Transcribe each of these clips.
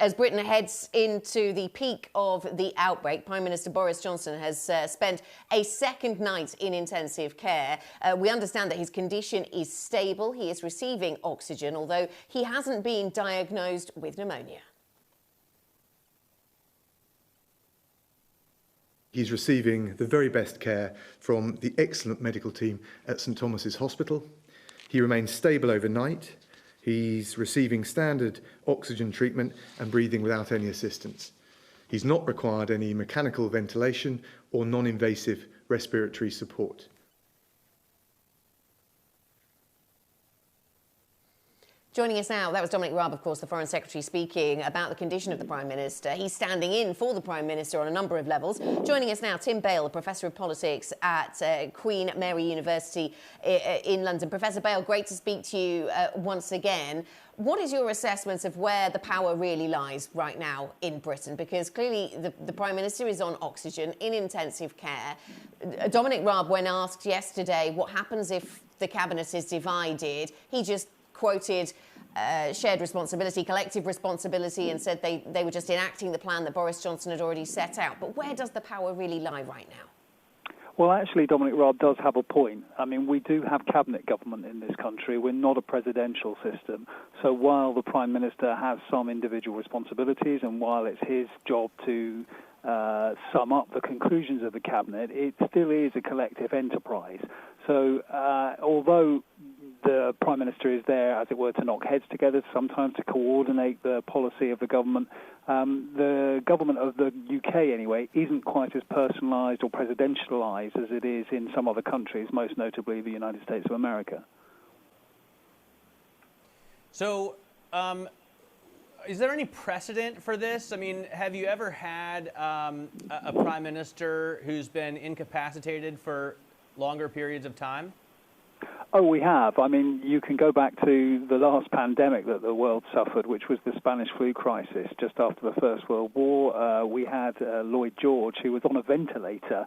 As Britain heads into the peak of the outbreak, Prime Minister Boris Johnson has spent a second night in intensive care. We understand that his condition is stable. He is receiving oxygen, although he hasn't been diagnosed with pneumonia. He's receiving the very best care from the excellent medical team at St Thomas's Hospital. He remains stable overnight. He's receiving standard oxygen treatment and breathing without any assistance. He's not required any mechanical ventilation or non-invasive respiratory support. Joining us now, that was Dominic Raab, of course, the Foreign Secretary, speaking about the condition of the Prime Minister. He's standing in for the Prime Minister on a number of levels. Joining us now, Tim Bale, a Professor of Politics at Queen Mary University in London. Professor Bale, great to speak to you once again. What is your assessment of where the power really lies right now in Britain? Because clearly the Prime Minister is on oxygen, in intensive care. Dominic Raab, when asked yesterday what happens if the Cabinet is divided, he just quoted shared responsibility, collective responsibility, and said they were just enacting the plan that Boris Johnson had already set out. But where does the power really lie right now? Well, actually, Dominic Raab does have a point. I mean, we do have cabinet government in this country. We're not a presidential system. So while the Prime Minister has some individual responsibilities and while it's his job to sum up the conclusions of the cabinet, it still is a collective enterprise. So although the Prime Minister is there, as it were, to knock heads together, sometimes to coordinate the policy of the government, the government of the UK, anyway, isn't quite as personalised or presidentialised as it is in some other countries, most notably the United States of America. So, is there any precedent for this? I mean, have you ever had a Prime Minister who's been incapacitated for longer periods of time? Oh, we have. I mean, you can go back to the last pandemic that the world suffered, which was the Spanish flu crisis just after the First World War. We had Lloyd George, who was on a ventilator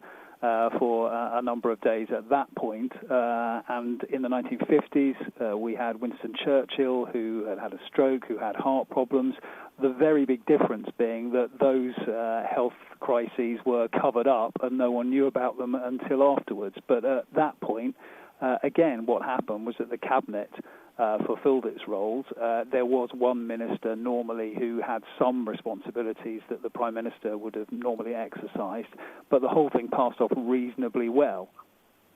for a number of days at that point. And in the 1950s, we had Winston Churchill, who had had a stroke, who had heart problems. The very big difference being that those health crises were covered up and no one knew about them until afterwards. But at that point, again, what happened was that the Cabinet fulfilled its roles. There was one minister normally who had some responsibilities that the Prime Minister would have normally exercised, but the whole thing passed off reasonably well.